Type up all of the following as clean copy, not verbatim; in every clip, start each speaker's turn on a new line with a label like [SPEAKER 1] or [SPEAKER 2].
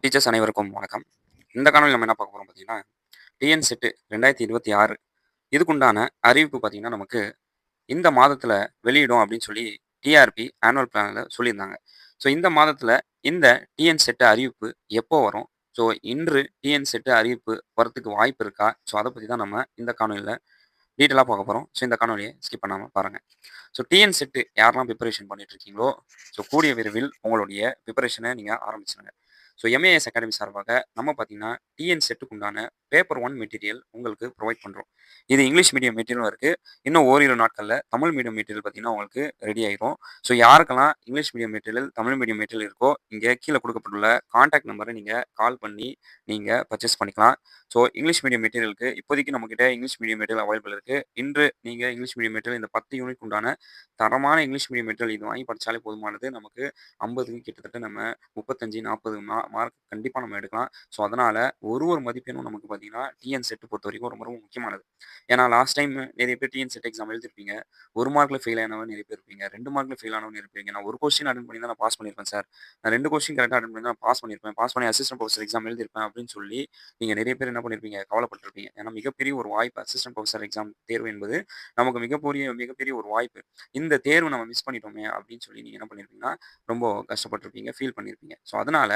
[SPEAKER 1] Teachers அனைவருக்கும் வணக்கம். இந்த காணொளியில நம்ம என்ன பார்க்க போறோம் பார்த்தீங்கன்னா, டிஎன் செட் 2026 இதுக்குண்டான அறிவிப்பு பார்த்தீங்கன்னா, நமக்கு இந்த மாதத்தில வெளியிடும் அப்படின்னு சொல்லி டிஆர்பி ஆனுவல் பிளான்ல சொல்லியிருந்தாங்க. ஸோ இந்த மாதத்தில இந்த டிஎன் செட் அறிவிப்பு எப்போ வரும்? ஸோ இன்று டிஎன் செட் அறிவிப்பு வரத்துக்கு வாய்ப்பு இருக்கா? ஸோ அத பத்தி தான் நம்ம இந்த காணொளியில டீட்டெயிலா பார்க்க போறோம். ஸோ இந்த காணொளிய ஸ்கிப் பண்ணாம பாருங்க. ஸோ டிஎன் செட் யாரெல்லாம் பிரிப்பரேஷன் பண்ணிட்டு இருக்கீங்களோ, ஸோ கூடிய விரைவில் உங்களுடைய பிரிப்பரேஷன நீங்க ஆரம்பிச்சுருங்க. ஸோ எம்ஏஎஸ் அகாடமி சார்பாக நம்ம பார்த்தீங்கன்னா, டிஎன் செட்டுக்கு உண்டான பேப்பர் 1 மெட்டீரியல் உங்களுக்கு ப்ரொவைட் பண்றோம். இது இங்கிலீஷ் மீடியம் மெட்டீரியலும் இருக்கு. இன்னும் ஓரிரு நாட்கள்ல தமிழ் மீடியம் மெட்டீரியல் பார்த்தீங்கன்னா, உங்களுக்கு ரெடி ஆயிரும். ஸோ யாருக்கெல்லாம் English medium material, Tamil medium material இருக்கோ, இங்க கீழ குடுக்கப்பட்டுள்ள கான்டாக்ட் நம்பர நீங்க கால் பண்ணி நீங்க பர்ச்சேஸ் பண்ணிக்கலாம். ஸோ இங்கிலீஷ் மீடியம் மெட்டீரியலுக்கு இப்போதைக்கு நம்மகிட்ட இங்கிலீஷ் மீடியம் மெட்டீரியல் அவைலபிள் இருக்கு. இன்று நீங்க இங்கிலீஷ் மீடியம் மெட்டீரியல் இந்த 10 யூனிட் உண்டான தரமான இங்கிலீஷ் மீடியம் மெட்டீரியல் இது வாங்கி படிச்சாலே போதுமானது. நமக்கு 50க்கு கிட்டத்தட்ட நம்ம 35, 40 மார்க் கண்டிப்பா நம்ம எடுக்கலாம். ஸோ அதனால ஒரு மதிப்பெண்ணும் நமக்கு பார்த்தீங்கன்னா, டிஎன் செட் பொறுத்தவரைக்கும் ரொம்ப ரொம்ப முக்கியமானது. ஏன்னா லாஸ்ட் டைம் நிறைய பேர் டிஎன் செட் எக்ஸாம் எழுதியிருப்பீங்க. 1 மார்க்ல ஃபெயில் ஆனவங்க நிறைய பேர் இருப்பீங்க. 2 மார்க்ல ஃபெயில் ஆனவங்க இருப்பீங்க. நான் 1 கொஸ்டின் அட்டெண்ட் பண்ணி தான் நான் பாஸ் பண்ணியிருப்பேன் சார். நான் 2 கொஸ்டின் கரெக்ட்டா அட்டெண்ட் பண்ணி தான் நான் பாஸ் பண்ணியிருப்பேன். பாஸ் பண்ணி அசிஸ்டன்ட் ப்ரொஃபசர் எக்ஸாம் எழுதியிருப்பேன் அப்படின்னு சொல்லி, நீங்க நிறைய பேர் என்ன பண்ணியிருப்பீங்க, கவலைப்பட்டுருப்பீங்க. ஏன்னா மிகப்பெரிய ஒரு வாய்ப்பு அசிஸ்டன்ட் ப்ரொஃபசர் எக்ஸாம் தேர்வு என்பது நமக்கு மிகப்பெரிய ஒரு வாய்ப்பு. இந்த தேர்வு நம்ம மிஸ் பண்ணிட்டோமே அப்படின்னு சொல்லி நீங்க என்ன பண்ணியிருப்பீங்கன்னா, ரொம்ப கஷ்டப்பட்டுருப்பீங்க, ஃபீல் பண்ணியிருப்பீங்க. ஸோ அதனால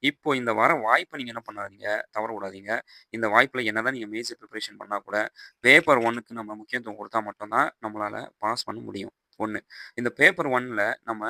[SPEAKER 1] இப்போ இந்த வர வாய்ப்ப நீங்க என்ன பண்ணாதீங்க, தவற விடாதீங்க. இந்த வாய்ப்புல என்னதான் நீங்க மேஜர் பிரிப்பரேஷன் பண்ணா கூட, பேப்பர் 1க்கு நம்ம முக்கியத்துவம் குடுத்தா மட்டும் தான் நம்மளால பாஸ் பண்ண முடியும். 1 இந்த பேப்பர் 1ல நம்ம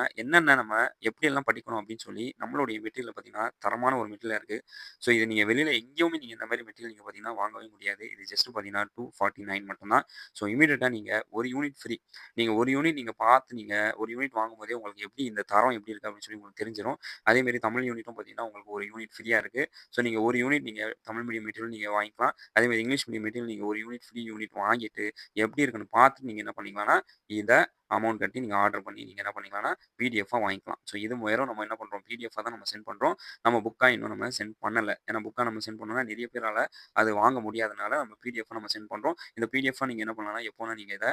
[SPEAKER 1] எப்படியெல்லாம் படிக்கணும் அப்படின்னு சொல்லி நம்மளுடைய மெட்டீரியல்ல பார்த்தீங்கன்னா, தரமான ஒரு மெட்டீரியலா இருக்கு. ஸோ இது நீங்க வெளியில எங்கேயுமே நீங்க இந்த மாரி மெட்டீரியல் நீங்க பார்த்தீங்கன்னா வாங்கவே முடியாது. இது ஜஸ்ட் பார்த்தீங்கன்னா 249 மட்டும் தான். ஸோ இம்மீடியட்டா நீங்க 1 யூனிட் ஃப்ரீ. நீங்க 1 யூனிட் நீங்க பார்த்து நீங்க 1 யூனிட் வாங்கும்போதே உங்களுக்கு எப்படி இந்த தரம் எப்படி இருக்கு அப்படின்னு சொல்லி உங்களுக்கு தெரிஞ்சிரும். அதேமாரி தமிழ் யூனிட்டும் பார்த்தீங்கன்னா, உங்களுக்கு 1 யூனிட் ஃப்ரீயா இருக்கு. ஸோ நீங்க 1 யூனிட் நீங்க தமிழ் மீடியம் மெட்டீரியல் நீங்க வாங்கிக்கலாம். அதேமாரி இங்கிலீஷ் மீடியம் மெட்டீரியல் நீங்க 1 யூனிட் ஃப்ரீ யூனிட் வாங்கிட்டு, எப்படி இருக்குன்னு பார்த்துட்டு நீங்க என்ன பண்ணிக்கலாம்னா, இத அமௌண்ட் கட்டி நீங்க ஆர்டர் பண்ணி நீங்க என்ன பண்ணிக்கலாம்னா, பிடிஎஃப்பா வாங்கிக்கலாம். ஸோ இது வெறும் நம்ம என்ன பண்றோம், பிடிஎஃப்பா தான் நம்ம சென்ட் பண்றோம். நம்ம புக்கா இன்னும் நம்ம சென்ட் பண்ணல. ஏன்னா புக்கா நம்ம சென்ட் பண்ணோம்னா, நிறைய பேரால அது வாங்க முடியாதனால நம்ம பிடிஎஃப்பா நம்ம சென்ட் பண்றோம். இந்த பிடிஎஃப்பா நீங்க என்ன பண்ணலாம்னா, எப்போ வேணா நீங்க இத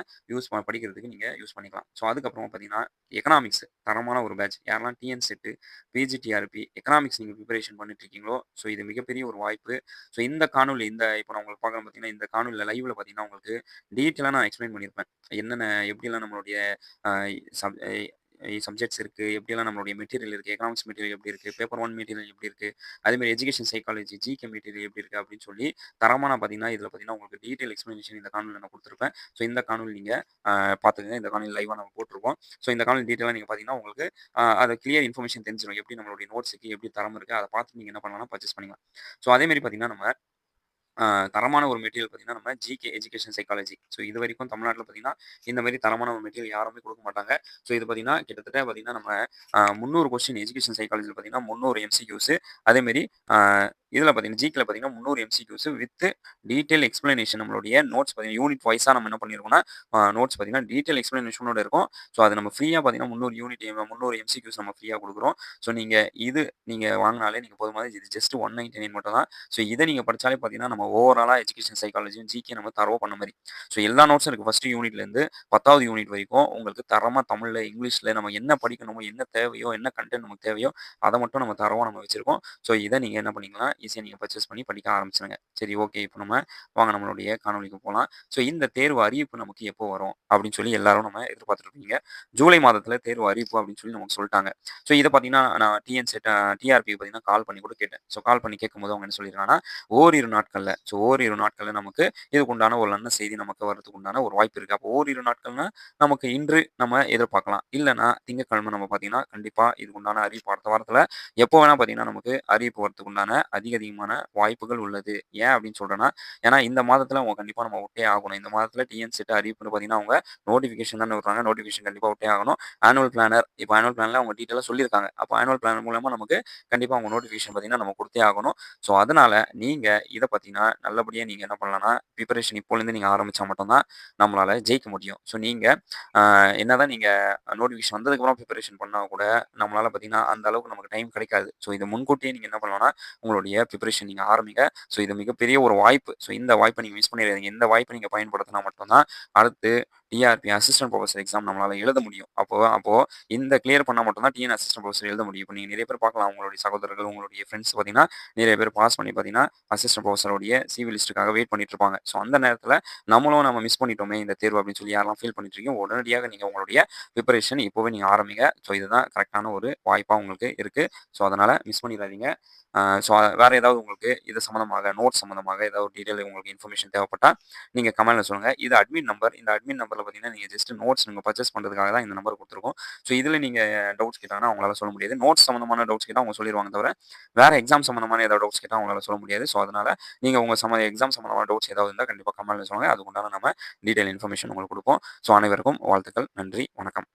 [SPEAKER 1] படிக்கிறதுக்கு நீங்க யூஸ் பண்ணிக்கலாம். ஸோ அதுக்கப்புறமா பார்த்தீங்கன்னா, எக்கனாமிக்ஸ் தரமான ஒரு பேட்ச். யாரெல்லாம் டிஎன் செட், பிஜிடிஆர்பி, எக்கனாமிக்ஸ் நீங்க பிரிப்பரேஷன் பண்ணிட்டு இருக்கீங்களோ, ஸோ இது மிகப்பெரிய ஒரு வாய்ப்பு. ஸோ இந்த காணொளி இப்போ நான் உங்களுக்கு பார்க்குறேன் பார்த்தீங்கன்னா, இந்த காணொளியில லைவ்ல பார்த்தீங்கன்னா, உங்களுக்கு டீட்டெயிலா நான் எக்ஸ்ப்ளைன் பண்ணியிருப்பேன். எப்படியெல்லாம் நம்மளுடைய அ சப் சப்ஜெக்ட்ஸ் இருக்கு, எப்படியெல்லாம் நம்மளுடைய மெட்டீரியல் இருக்கு, எக்கனாமிக்ஸ் மெட்டீரியல் எப்படி இருக்கு, பேப்பர் 1 மெட்டீரியல் எப்படி இருக்கு, அதேமாரி எஜுகேஷன் சைக்காலஜி, ஜிகே மெட்டீரியல் எப்படி இருக்கு அப்படின்னு சொல்லி தரமான பார்த்தீங்கன்னா, இதில பார்த்தீங்கன்னா, உங்களுக்கு டீட்டெயில் எக்ஸ்ப்ளனேஷன் இந்த காணொளியில நான் குடுத்துருப்பேன். ஸோ இந்த காணொளி நீங்க பார்த்துக்கங்க. இந்த காணொளி லைவா நம்ம போட்டுருக்கோம். ஸோ இந்த காணொளி டீட்டெயிலா நீங்க பார்த்தீங்கன்னா, உங்களுக்கு அது கிளியர் இன்ஃபர்மேஷன் தெரிஞ்சிரும். எப்படி நம்மளுடைய நோட்ஸ்க்கு எப்படி தரம் இருக்கு, அத பார்த்து நீங்க என்ன பண்ணலாம்னா பர்ச்சேஸ் பண்ணிக்கலாம். ஸோ அதேமாரி பார்த்தீங்கன்னா, நம்ம அ தரமான ஒரு மெட்டீரியல் பார்த்தீங்கன்னா, நம்ம ஜிகே எஜுகேஷன் சைக்காலஜி. ஸோ இதுவரைக்கும் தமிழ்நாட்டில பார்த்தீங்கன்னா, இந்த மாரி தரமான ஒரு மெட்டீரியல் யாருமே குடுக்க மாட்டாங்க. ஸோ இது பார்த்தீங்கன்னா, கிட்டத்தட்ட பார்த்தீங்கன்னா, நம்ம 300 கொஸ்டின் எஜுகேஷன் சைக்காலஜில பார்த்தீங்கன்னா, 300 எம்சிக்யூஸ் அதேமாரி அ இதில பார்த்தீங்கன்னா, ஜிகேல பார்த்தீங்கன்னா 300 எம்சிக்யூஸ் வித் டீட்டெயில் எக்ஸ்ப்ளனேஷன் நம்மளுடைய நோட்ஸ் பார்த்தீங்கன்னா, யூனிட் வைஸா நம்ம என்ன பண்ணியிருக்கோம்னா, நோட்ஸ் பார்த்தீங்கன்னா, டீட்டெயில் எக்ஸ்ப்ளனேஷனோட இருக்கும். ஸோ அது நம்ம ஃப்ரீயா பார்த்தீங்கன்னா, 300 எம்சிக்யூஸ் நம்ம ஃப்ரீயா குடுக்குறோம். ஸோ நீங்க வாங்குனாலே நீங்க போதுமானது. இது ஜஸ்ட் 199 மட்டும் தான். ஸோ இத நீங்க படிச்சாலே பார்த்தீங்கன்னா, நம்ம ஓவராலா எஜுகேஷன் சைக்காலஜியும், ஜிகே நம்ம தரோவா பண்ண மாரி. ஸோ எல்லா நோட்ஸும் இருக்கு. ஃபர்ஸ்ட் யூனிட்லேருந்து 10வது யூனிட் வரைக்கும் உங்களுக்கு தரமா தமிழ்ல, இங்கிலீஷ்ல நம்ம என்ன படிக்கணுமோ, என்ன தேவையோ, என்ன கன்டென்ட் நமக்கு தேவையோ, அத மட்டும் நம்ம தரோவா நம்ம வச்சிருக்கோம். ஸோ இத நீங்க என்ன பண்ணிக்கலாம், ஈஸியா நீங்க பர்ச்சேஸ் பண்ணி படிக்க ஆரம்பிச்சுருங்க. சரி ஓகே. இப்போ வாங்க நம்மளுடைய காணொளிக்கு போலாம். ஸோ இந்த தேர்வு அறிவிப்பு நமக்கு எப்போ வரும்? அப்படின்னு சொல்லி எல்லாரும் நம்ம எதிர்பார்த்துட்டு இருக்கீங்க. ஜூலை மாதத்தில தேர்வு அறிவிப்பு அப்படின்னு சொல்லி நமக்கு சொல்ட்டாங்க. ஸோ இத பார்த்தீங்கன்னா, நான் டிஆர்பிக்கு பார்த்தீங்கன்னா கால் பண்ணி கூட கேட்டேன். ஸோ கால் பண்ணி கேட்கும்போது அவங்க என்ன சொல்லியிருக்காங்கன்னா, ஓரிரு நாட்கள்ல நமக்கு இதுக்குண்டான ஒரு நல்ல செய்தி நமக்கு வரதுக்கு உண்டான ஒரு வாய்ப்பு இருக்கு. அப்போ ஓரிரு நாட்கள்னா, நமக்கு இன்று நம்ம எதிர்பார்க்கலாம். இல்லன்னா திங்கட்கிழமை நம்ம பார்த்தீங்கன்னா, கண்டிப்பா இதுக்குண்டான அறிவிப்பு அடுத்த வாரத்தில எப்போ வேணா பார்த்தீங்கன்னா, நமக்கு அறிவிப்பு வரதுக்கு உண்டான அதிகமான வாய்ப்புகள் உள்ளது. ஏன் அப்படின்னு சொல்றேன்னா, ஏன்னா இந்த மாதத்தில அவங்க கண்டிப்பா நம்ம விட்டே ஆகணும். இந்த மாதத்தில டிஎன் செட் அறிவிப்புன்னு பார்த்தீங்கன்னா, அவங்க நோட்டிஃபிகேஷன் தானே விடுறாங்க. நோட்டிஃபிகேஷன் கண்டிப்பா விட்டே ஆகணும். ஆனுவல் பிளான்ல அவங்க டீட்டெயிலா சொல்லியிருக்காங்க. அப்போ ஆனுவல் பிளான் மூலமா நமக்கு கண்டிப்பா அவங்க நோட்டிஃபிகேஷன் பார்த்தீங்கன்னா, நம்ம குடுத்தே ஆகணும். ஸோ அதனால நீங்க இத பார்த்தீங்கன்னா, நல்லபடியா நீங்க என்ன பண்ணலாம்னா, பிரிப்பரேஷன் இப்போலேருந்து நீங்க ஆரம்பிச்சா மட்டும் தான் நம்மளால ஜெயிக்க முடியும். ஸோ நீங்க என்னதான் நீங்க நோட்டிஃபிகேஷன் வந்ததுக்கப்புறம் பிரிப்பரேஷன் பண்ணா கூட, நம்மளால பார்த்தீங்கன்னா, அந்த அளவுக்கு நமக்கு டைம் கிடைக்காது. ஸோ இத முன்கூட்டியே நீங்க என்ன பண்ணலாம்னா, உங்களுடைய பிரிப்பரேஷன் நீங்க ஆரம்பிங்க. ஸோ இது மிகப்பெரிய ஒரு வாய்ப்பு. ஸோ இந்த வாய்ப்ப நீங்க மிஸ் பண்ணிறாதீங்க. இந்த வாய்ப்ப நீங்க பயன்படுத்தினா மட்டும் தான், அடுத்து டிஆர்பி அசிஸ்டன்ட் ப்ரொஃபசர் எக்ஸாம் நம்மளால எழுத முடியும். அப்போ அப்போ இந்த கிளியர் பண்ணா மட்டும் தான் டிஎன் அசிஸ்டன்ட் ப்ரொஃபசர் எழுத முடியும். இப்ப நீங்க நிறைய பேர் பார்க்கலாம். உங்களுடைய சகோதரர்கள், உங்களுடைய ஃப்ரெண்ட்ஸ் பார்த்தீங்கன்னா, நிறைய பேர் பாஸ் பண்ணி பார்த்தீங்கன்னா, அசிஸ்டன்ட் ப்ரொஃபசருடைய சிவி லிஸ்ட்டுக்காக வெயிட் பண்ணிட்டு இருப்பாங்க. ஸோ அந்த நேரத்தில நம்மளும் நம்ம மிஸ் பண்ணிட்டோமே இந்த தேர்வு அப்படின்னு சொல்லி யாரெல்லாம் ஃபீல் பண்ணிட்டு இருக்கீங்க, உடனடியாக நீங்க உங்களுடைய ப்ரிப்பரேஷன் இப்போவே நீங்க ஆரம்பிங்க. ஸோ இதுதான் கரெக்ட்டான ஒரு வாய்ப்பா உங்களுக்கு இருக்கு. ஸோ அதனால மிஸ் பண்ணிறாதீங்க. ஸோ வேற ஏதாவது உங்களுக்கு இது சம்மந்தமாக, நோட்ஸ் சம்மந்தமாக ஏதாவது டீட்டெயில் உங்களுக்கு இன்ஃபர்மேஷன் தேவைப்பட்டா, நீங்க கமெண்ட்ல சொல்லுங்க. இது அட்மின் நம்பர். இந்த அட்மின் நம்பர்ல பார்த்தீங்கன்னா, நீங்க ஜஸ்ட் நோட்ஸ் நீங்க பர்ச்சேஸ் பண்றதுக்காக தான் இந்த நம்பர் குடுத்துருக்கோம். ஸோ இதுல நீங்க டவுட்ஸ் கேட்டாங்கன்னா, அவங்களால சொல்ல முடியாது. நோட்ஸ் சம்மந்தமான டவுட்ஸ் கேட்டா அவங்க சொல்லிருவாங்க தவிர, வேற எக்ஸாம் சம்மந்தமான ஏதாவது டவுட்ஸ் கேட்டா அவங்களால சொல்ல முடியாது. ஸோ அதனால நீங்க உங்க எக்ஸாம் சம்மந்தமான டவுட்ஸ் ஏதாவது இருந்தா கண்டிப்பா கமெண்ட்ல சொல்லுங்க. அதுக்கு உண்டான நம்ம டீட்டெயில் இன்ஃபர்மேஷன் உங்களுக்கு குடுப்போம். ஸோ அனைவருக்கும் வாழ்த்துக்கள். நன்றி. வணக்கம்.